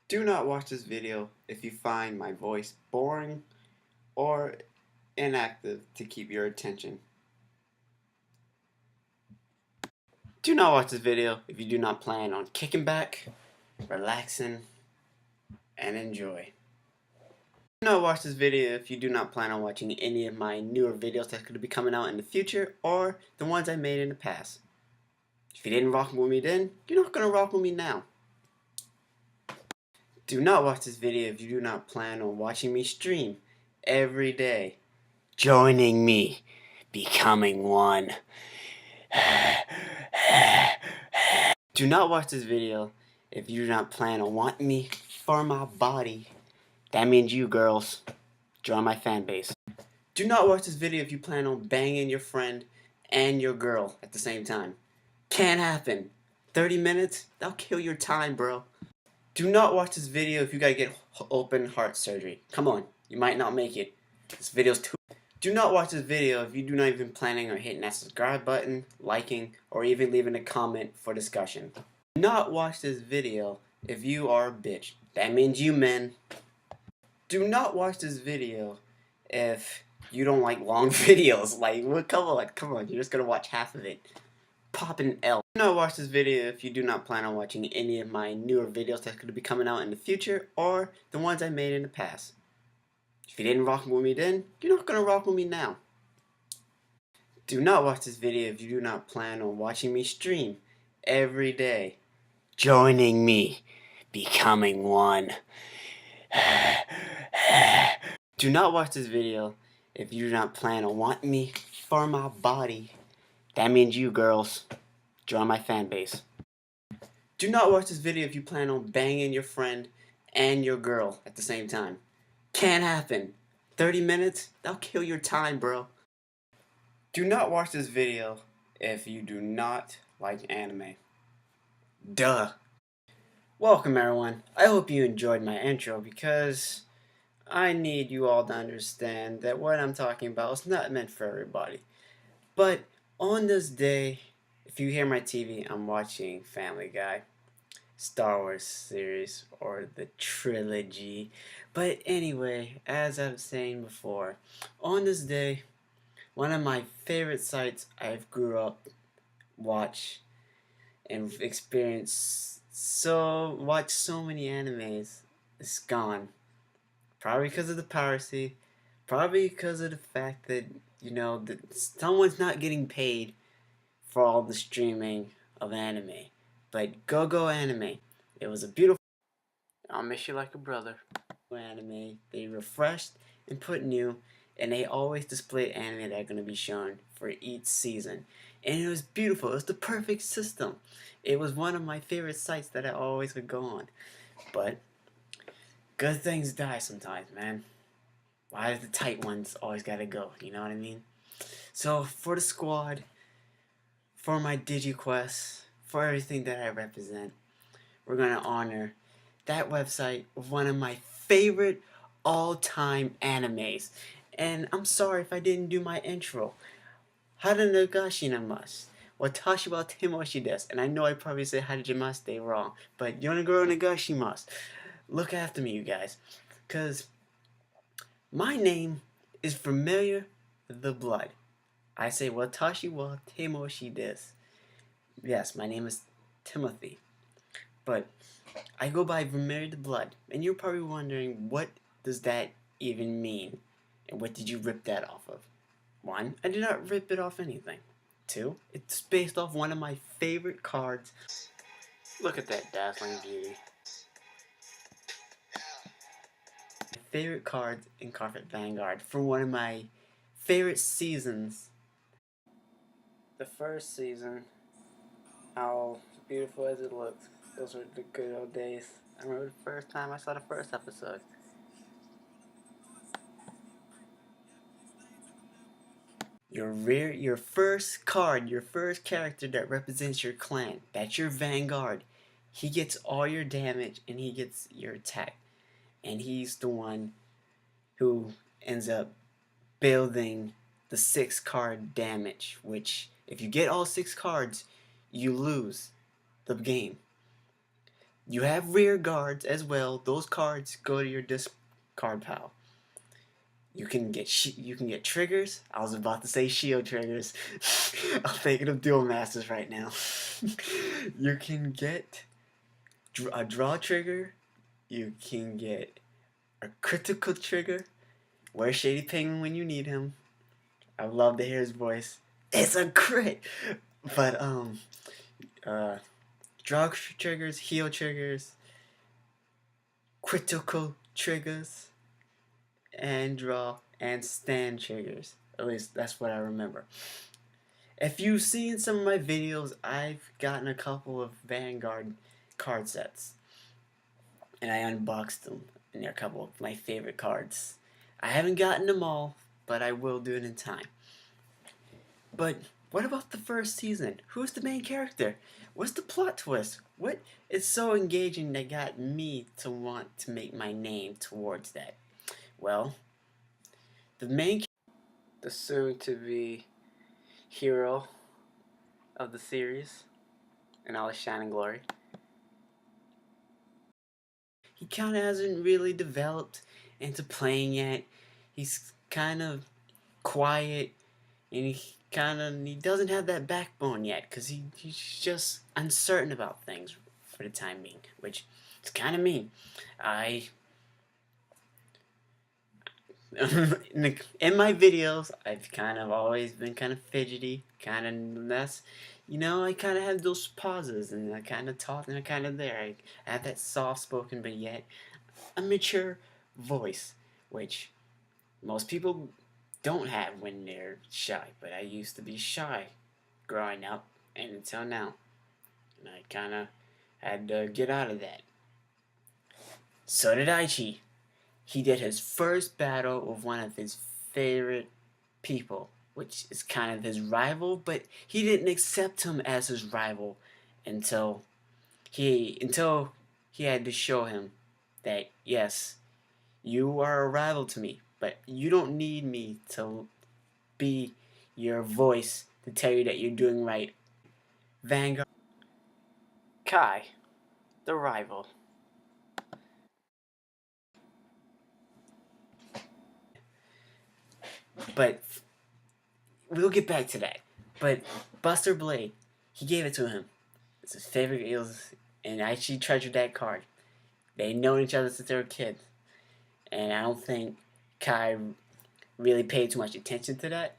Do not watch this video if you find my voice boring or inactive to keep your attention. Do not watch this video if you do not plan on kicking back, relaxing, and enjoy. Do not watch this video if you do not plan on watching any of my newer videos that's going to be coming out in the future or the ones I made in the past. If you didn't rock with me then, you're not going to rock with me now. Do not watch this video if you do not plan on watching me stream every day. Joining me, becoming one. Do not watch this video if you do not plan on wanting me for my body. That means you girls, join my fan base. Do not watch this video if you plan on banging your friend and your girl at the same time. Can't happen. 30 minutes? That'll kill your time, bro. Do not watch this video if you gotta get open heart surgery. Come on, you might not make it. This video's too... Do not watch this video if you do not even planning on hitting that subscribe button, liking, or even leaving a comment for discussion. Do not watch this video if you are a bitch. That means you men. Do not watch this video if you don't like long videos. Like, well, come on, you're just gonna watch half of it. Pop an L. Do not watch this video if you do not plan on watching any of my newer videos that's going to be coming out in the future or the ones I made in the past. If you didn't rock with me then, you're not going to rock with me now. Do not watch this video if you do not plan on watching me stream every day. Joining me, becoming one. Do not watch this video if you do not plan on wanting me for my body. That means you girls, join my fan base. Do not watch this video if you plan on banging your friend and your girl at the same time. Can't happen. 30 minutes? That'll kill your time, bro. Do not watch this video if you do not like anime. Duh. Welcome everyone. I hope you enjoyed my intro because I need you all to understand that what I'm talking about is not meant for everybody. But on this day, if you hear my TV, I'm watching Family Guy, Star Wars series, or the trilogy. But anyway, as I was saying before, on this day, one of my favorite sites I've grew up, watch, and experienced watch so many animes is gone. Probably because of the piracy, probably because of the fact that, you know, that someone's not getting paid for all the streaming of anime. But go anime. It was a beautiful... I'll miss you like a brother. Anime. They refreshed and put new, and they always displayed anime that are going to be shown for each season. And it was beautiful. It was the perfect system. It was one of my favorite sites that I always would go on. But good things die sometimes, man. Why do the tight ones always gotta go? You know what I mean? So for the squad, for my DigiQuest, for everything that I represent, we're gonna honor that website with one of my favorite all-time animes. And I'm sorry if I didn't do my intro. Haranagashi namasu. Watashi wa temoshi desu. And I know I probably said hajimashite wrong, but yonagoro nagashimasu. Look after me, you guys. Because my name is VermillionTheBlood. I say watashi wa temoshi desu. Yes, my name is Timothy. But I go by VermillionTheBlood. And you're probably wondering, what does that even mean? And what did you rip that off of? 1, I did not rip it off anything. 2, it's based off one of my favorite cards. Look at that dazzling beauty. Favorite cards in CardFight Vanguard from one of my favorite seasons. The first season, how beautiful as it looked. Those were the good old days. I remember the first time I saw the first episode. Your first card, your first character that represents your clan, that's your Vanguard. He gets all your damage and he gets your attack. And he's the one who ends up building the 6 card damage, which if you get all 6 cards, you lose the game. You have rear guards as well. Those cards go to your discard pile. You can get triggers. I was about to say shield triggers. I'm thinking of dual masters right now. You can get a draw trigger. You can get a critical trigger. Where's Shady Penguin when you need him? I love to hear his voice. It's a crit. But draw triggers, heal triggers, critical triggers, and draw and stand triggers. At least that's what I remember. If you've seen some of my videos, I've gotten a couple of Vanguard card sets. And I unboxed them. And they're a couple of my favorite cards. I haven't gotten them all, but I will do it in time. But what about the first season? Who's the main character? What's the plot twist? What is so engaging that got me to want to make my name towards that? Well, the soon-to-be hero of the series in all his shining glory. He kind of hasn't really developed into playing yet. He's kind of quiet, and he doesn't have that backbone yet, because he's just uncertain about things for the time being, which is kind of me. In my videos, I've kind of always been kind of fidgety, kind of less, I kind of have those pauses, and I kind of talk, and I kind of there. I have that soft-spoken, but yet a mature voice, which most people don't have when they're shy. But I used to be shy growing up, and until now, and I kind of had to get out of that. So did Aichi. He did his first battle with one of his favorite people, which is kind of his rival, but he didn't accept him as his rival until he had to show him that, yes, you are a rival to me, but you don't need me to be your voice to tell you that you're doing right. Vanguard. Kai, the rival. But we'll get back to that. But Buster Blade, he gave it to him. It's his favorite. And I actually treasured that card. They known each other since they were kids, and I don't think Kai really paid too much attention to that.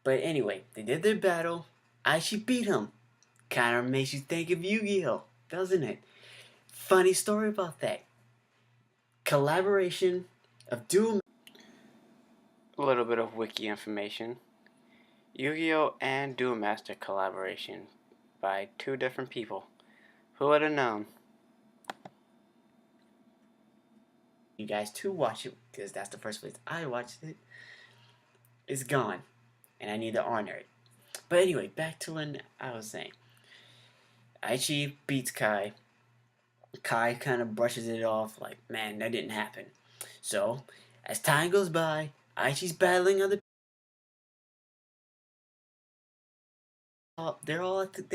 But anyway, they did their battle. I actually beat him. Kind of makes you think of Yu-Gi-Oh, doesn't it? Funny story about that. Collaboration of dual. A little bit of wiki information. Yu-Gi-Oh and Duel Master collaboration by two different people. Who would have known? You guys to watch it, because that's the first place I watched it. It's gone, and I need to honor it. But anyway, back to when I was saying. Aichi beats Kai. Kai kind of brushes it off like, man, that didn't happen. So, as time goes by, Aichi's battling other. They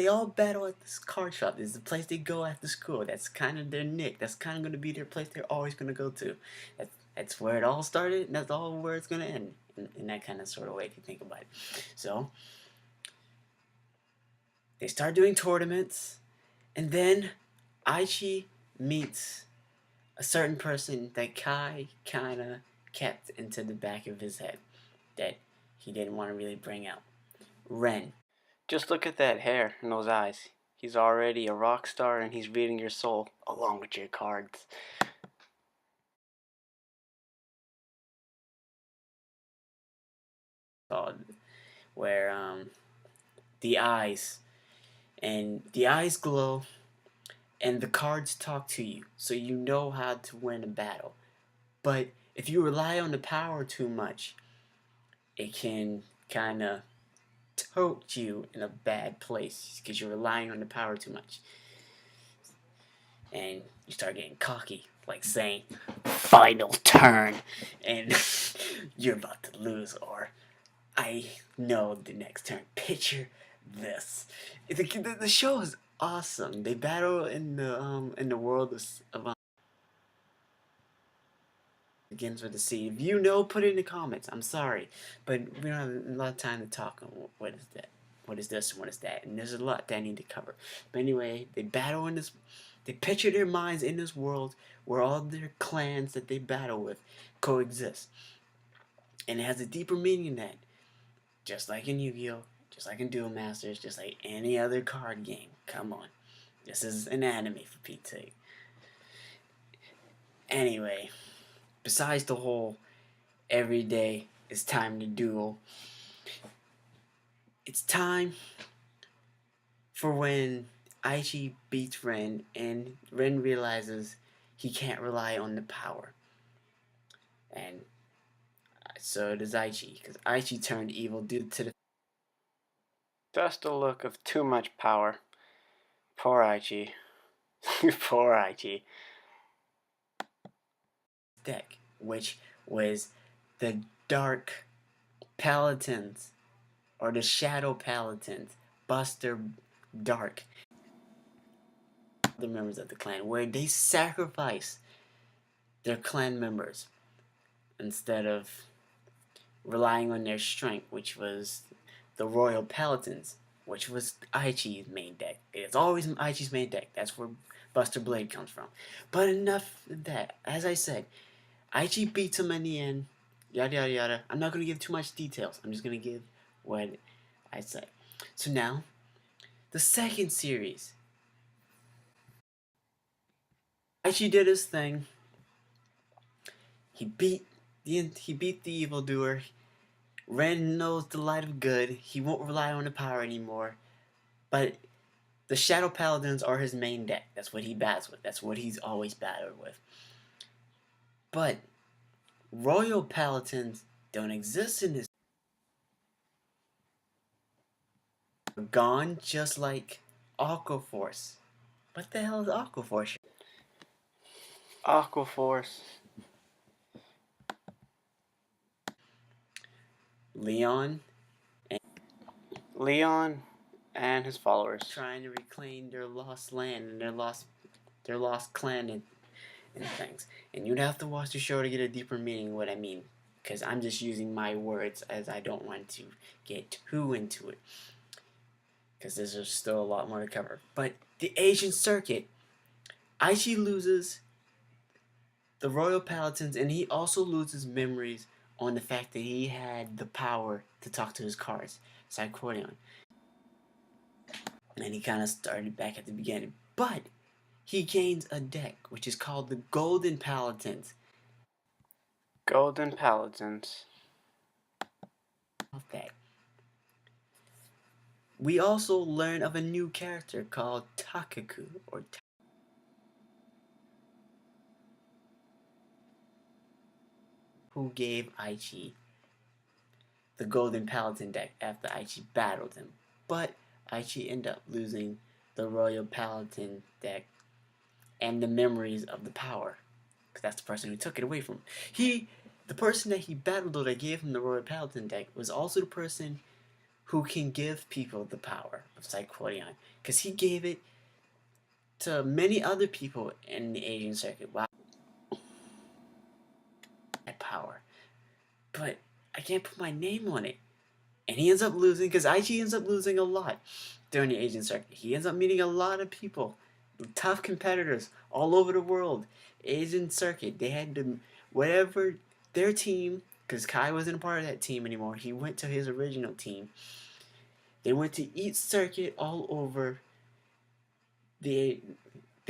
all battle at this card shop. It's the place they go after school. That's kind of their nick. That's kind of going to be their place they're always going to go to. That's where it all started, and that's all where it's going to end. In that kind of sort of way, if you think about it. So, they start doing tournaments, and then Aichi meets a certain person that Kai kind of kept into the back of his head that he didn't want to really bring out. Ren. Just look at that hair and those eyes. He's already a rock star, and he's reading your soul along with your cards. Where the eyes glow, and the cards talk to you, so you know how to win a battle. But if you rely on the power too much, it can kind of tote you in a bad place, because you're relying on the power too much. And you start getting cocky, like saying, final turn, and you're about to lose, or I know the next turn. Picture this. The show is awesome. They battle in the world of begins with a C. If you know, put it in the comments. I'm sorry, but we don't have a lot of time to talk on what is that, what is this, and what is that, and there's a lot that I need to cover. But anyway, they battle in this. They picture their minds in this world where all their clans that they battle with coexist, and it has a deeper meaning than that. Just like in Yu-Gi-Oh, just like in Duel Masters, just like any other card game. Come on, this is an anime for Pete's sake. Anyway, besides the whole every day it's time to duel. It's time for when Aichi beats Ren and Ren realizes he can't rely on the power. And so does Aichi, because Aichi turned evil due to the just a look of too much power. Poor Aichi. Poor Aichi. Deck, which was the Dark Paladins, or the Shadow Paladins, Buster Dark, the members of the clan, where they sacrifice their clan members instead of relying on their strength, which was the Royal Paladins, which was Aichi's main deck. It's always Aichi's main deck. That's where Buster Blade comes from. But enough of that. As I said, Aichi beats him in the end. Yada yada yada. I'm not going to give too much details. I'm just going to give what I said. So now, the second series. Aichi did his thing. He beat the evildoer. Ren knows the light of good. He won't rely on the power anymore. But the Shadow Paladins are his main deck. That's what he bats with. That's what he's always battled with. But Royal Paladins don't exist in his. Gone just like Aquaforce. What the hell is Aquaforce? Aquaforce. Leon and his followers trying to reclaim their lost land and their lost clan and things. And you'd have to watch the show to get a deeper meaning of what I mean, because I'm just using my words as I don't want to get too into it, because there's still a lot more to cover. But the Asian circuit, Aichi loses the Royal Paladins, and he also loses memories on the fact that he had the power to talk to his cards, Psychorion. And he kind of started back at the beginning. But he gains a deck, which is called the Golden Paladins. Golden Paladins. That. We also learn of a new character called Takaku, or who gave Aichi the Golden Paladin deck after Aichi battled him. But Aichi ended up losing the Royal Paladin deck and the memories of the power, because that's the person who took it away from him. The person that he battled or that gave him the Royal Paladin deck was also the person who can give people the power of Psychorion, because he gave it to many other people in the Asian circuit. Wow, that power. But I can't put my name on it. And he ends up losing, because Aichi ends up losing a lot during the Asian circuit. He ends up meeting a lot of people, tough competitors all over the world. Asian circuit, they had to, whatever their team, because Kai wasn't a part of that team anymore. He went to his original team. They went to each circuit all over they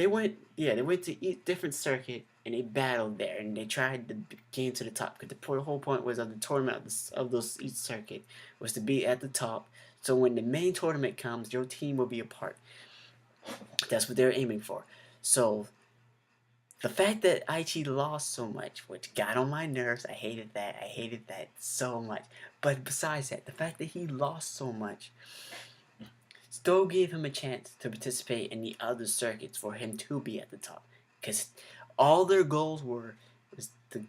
went to each different circuit, and they battled there, and they tried to gain to the top, because the whole point was of the tournament of those each circuit was to be at the top, so when the main tournament comes, your team will be a part. That's what they're aiming for. So the fact that Aichi lost so much, which got on my nerves, I hated that so much. But besides that, the fact that he lost so much still gave him a chance to participate in the other circuits for him to be at the top. Because all their goals was to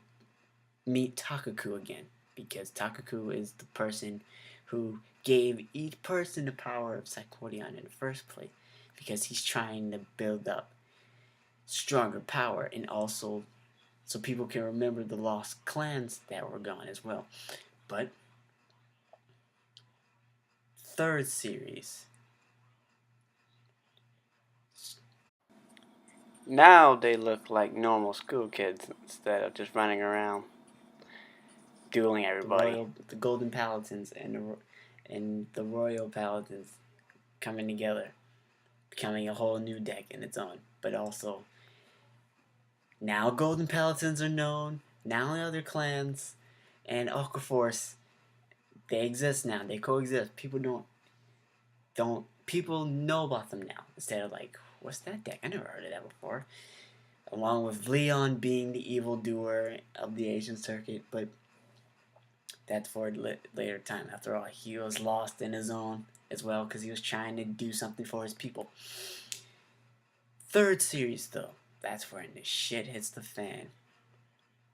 meet Takaku again. Because Takaku is the person who gave each person the power of Psychorion in the first place. because he's trying to build up stronger power, and also so people can remember the lost clans that were gone as well. But third series, now they look like normal school kids instead of just running around dueling everybody. The Golden Paladins and the Royal Paladins coming together, becoming a whole new deck in its own. But also, now Golden Paladins are known. Now the other clans and Aqua Force, they exist now. They coexist. People know about them now instead of like, what's that deck? I never heard of that before. Along with Leon being the evildoer of the Asian circuit, but that's for a later time. After all, he was lost in his own as well because he was trying to do something for his people. Third series, though, that's when the shit hits the fan.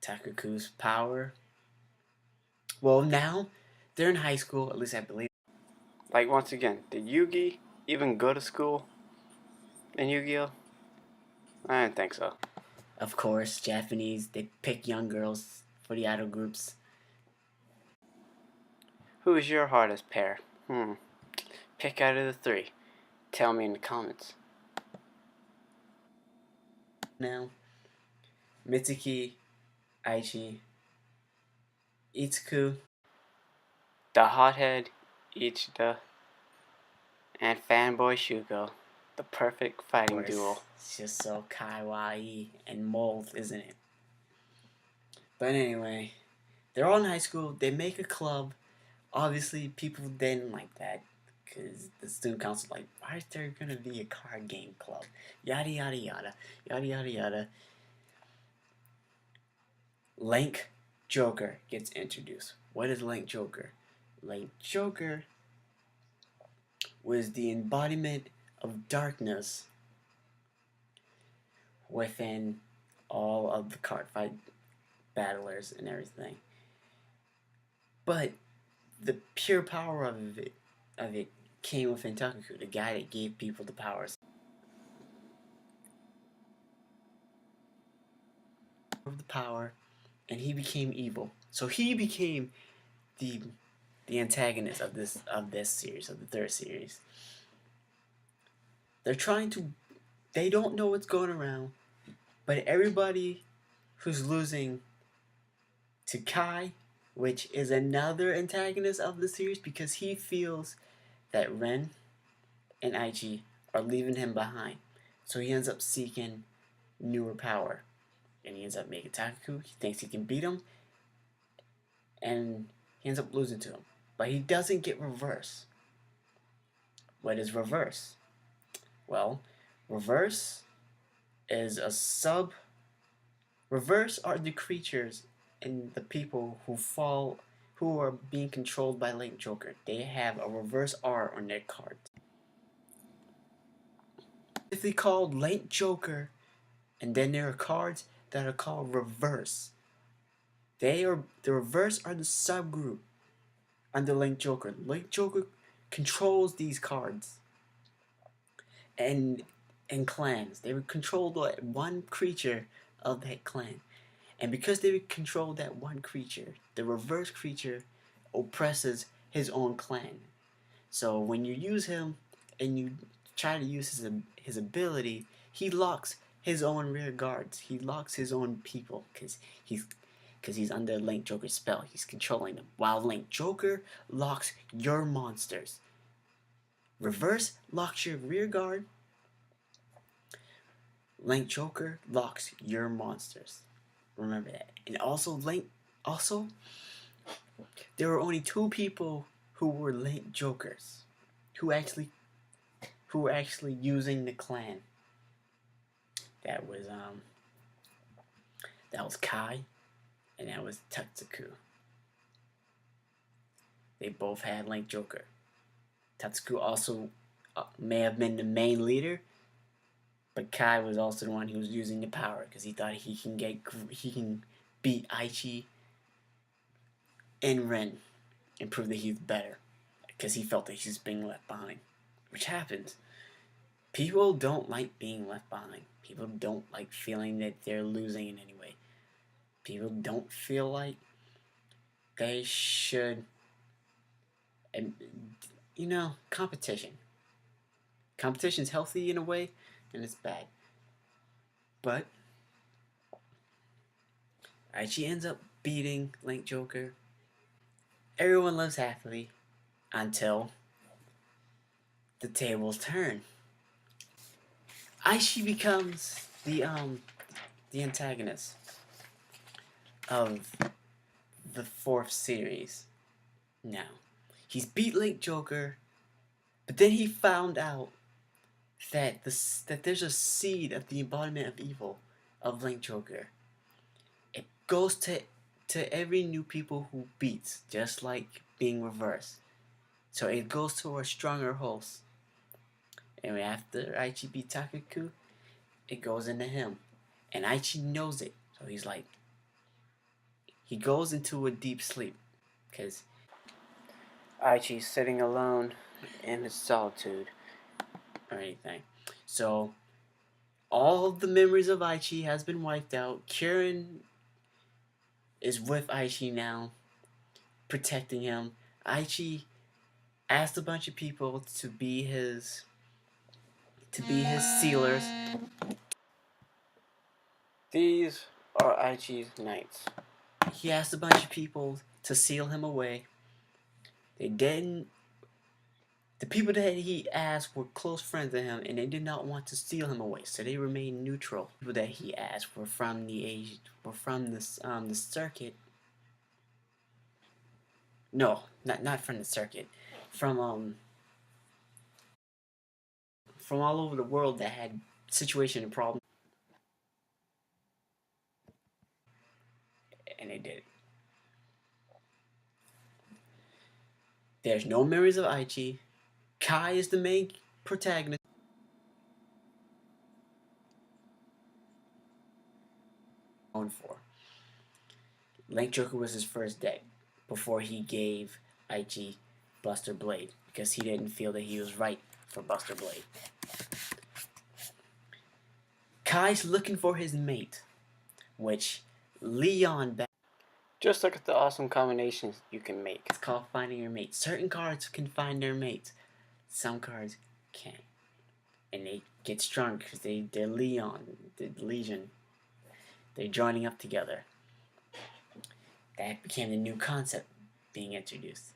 Takaku's power. Well, now they're in high school, at least I believe. Like, once again, did Yugi even go to school in Yu-Gi-Oh? I don't think so. Of course, Japanese, they pick young girls for the idol groups. Who is your hardest pair? Pick out of the three. Tell me in the comments. Now, Mitsuki, Aichi, Itsuku, the hothead, Ichida, and fanboy Shugo. The perfect fighting duel. It's just so kawaii and mold, isn't it? But anyway, they're all in high school. They make a club. Obviously, people didn't like that because the student council like, why is there gonna be a card game club? Yada yada yada, yada yada yada. Link Joker gets introduced. What is Link Joker? Link Joker was the embodiment of darkness within all of the CardFight battlers and everything. But the pure power of it came within Takaku, the guy that gave people the powers. Of the power, and he became evil. So he became the antagonist of this series, of the third series. They don't know what's going around, but everybody who's losing to Kai, which is another antagonist of the series, because he feels that Ren and Aichi are leaving him behind. So he ends up seeking newer power. And he ends up making Takaku. He thinks he can beat him. And he ends up losing to him. But he doesn't get reverse. What is reverse? Well, reverse is a sub. Reverse are the creatures and the people who are being controlled by Link Joker. They have a reverse R on their cards. If they called Link Joker, and then there are cards that are called reverse. The reverse are the subgroup under Link Joker. Link Joker controls these cards and clans. They would control one creature of that clan. And because they would control that one creature, the reverse creature oppresses his own clan. So when you use him and you try to use his ability, he locks his own rear guards. He locks his own people because he's under Link Joker's spell. He's controlling them. While Link Joker locks your monsters. Reverse locks your rear guard. Link Joker locks your monsters. Remember that. And also there were only 2 people who were Link Jokers who were actually using the clan. That was Kai and that was Tatsuku. They both had Link Joker. Tatsuku also may have been the main leader, but Kai was also the one who was using the power because he thought he can beat Aichi and Ren and prove that he's better because he felt that he's being left behind, which happens. People don't like being left behind. People don't like feeling that they're losing in any way. People don't feel like they should, and competition. Competition's healthy in a way, and it's bad. But Aichi ends up beating Link Joker. Everyone lives happily until the tables turn. Aichi becomes the antagonist of the fourth series. Now, he's beat Link Joker, but then he found out that there's a seed of the embodiment of evil of Link Joker. It goes to every new people who beats, just like being reversed. So it goes to a stronger host. And after Aichi beat Takaku, it goes into him. And Aichi knows it. So he's like, he goes into a deep sleep. Because Aichi's sitting alone in his solitude or anything. So all of the memories of Aichi has been wiped out. Kieran is with Aichi now, protecting him. Aichi asked a bunch of people to be his sealers. These are Aichi's knights. He asked a bunch of people to seal him away. They didn't. The people that he asked were close friends of him, and they did not want to seal him away, so they remained neutral. The people that he asked were from the circuit. No, not from the circuit. From all over the world that had situation and problems, and they did it. There's no memories of Aichi. Kai is the main protagonist. For Link Joker was his first deck before he gave Aichi Buster Blade because he didn't feel that he was right for Buster Blade. Kai's looking for his mate, which Leon. Just look at the awesome combinations you can make. It's called finding your mate. Certain cards can find their mates. Some cards can't. And they get strong because they're Legion. They're joining up together. That became the new concept being introduced.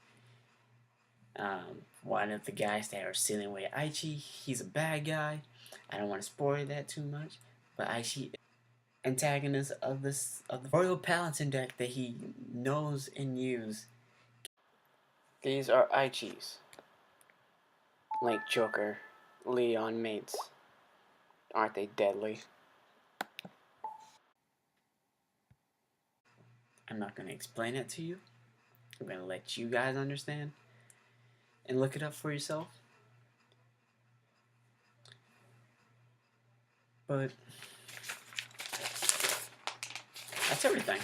One of the guys that are sealing away Aichi, he's a bad guy. I don't want to spoil that too much, but Aichi antagonist of the Royal Paladin deck that he knows and uses. These are Aichi's Link Joker Leon mates. Aren't they deadly? I'm not going to explain it to you. I'm going to let you guys understand and look it up for yourself. But that's everything.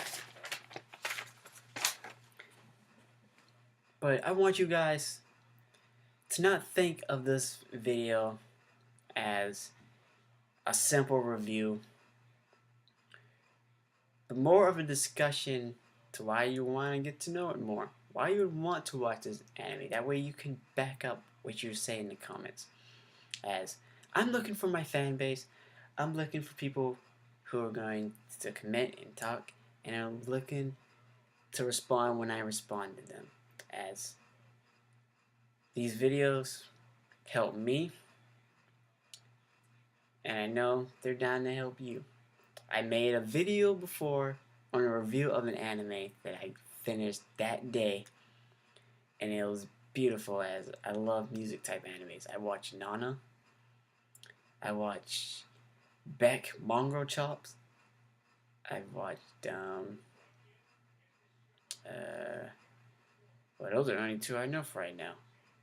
But I want you guys to not think of this video as a simple review, but more of a discussion to why you want to get to know it more. Why you would want to watch this anime. That way you can back up what you say in the comments. As I'm looking for my fan base, I'm looking for people who are going to comment and talk, and I'm looking to respond when I respond to them. As these videos help me, and I know they're down to help you. I made a video before on a review of an anime that I finished that day, and it was beautiful as I love music type animes. I watched Nana, I watched Beck Mongrel Chops, I watched well, those are the only two I know for right now,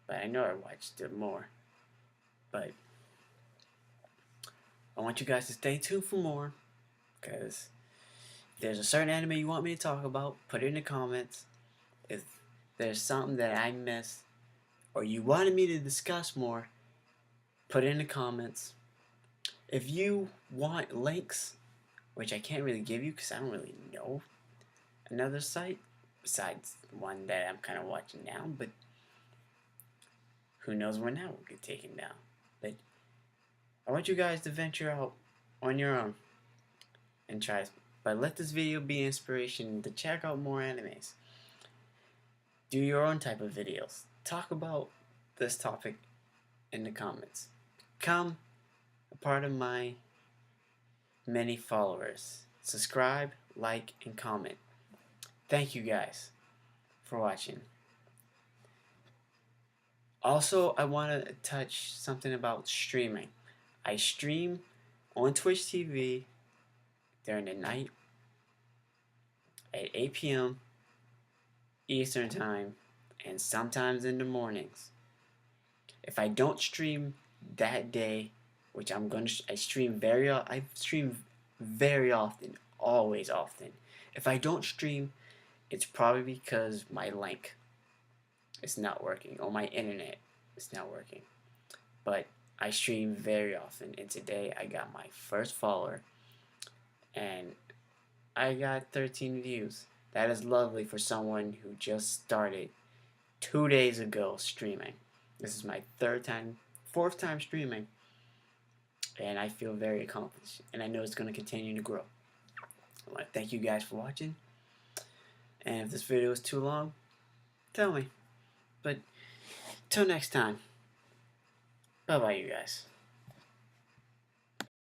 but I know I watched them more. But I want you guys to stay tuned for more, because if there's a certain anime you want me to talk about, put it in the comments. If there's something that I missed or you wanted me to discuss more, Put it in the comments. If you want links, which I can't really give you because I don't really know another site besides the one that I'm kind of watching now, but who knows when that will get taken down. But I want you guys to venture out on your own and try. But let this video be inspiration to check out more animes. Do your own type of videos. Talk about this topic in the comments. Become a part of my many followers. Subscribe, like, and comment. Thank you guys for watching. Also, I want to touch something about streaming. I stream on Twitch TV during the night at 8 p.m. Eastern Time and sometimes in the mornings. If I don't stream that day, which I stream very often, always often. If I don't stream, it's probably because my link is not working or my internet is not working. But I stream very often, and today I got my first follower and I got 13 views. That is lovely for someone who just started 2 days ago streaming. This is my fourth time streaming, and I feel very accomplished, and I know it's going to continue to grow. I want to thank you guys for watching, and if this video is too long, tell me. But till next time, bye bye you guys.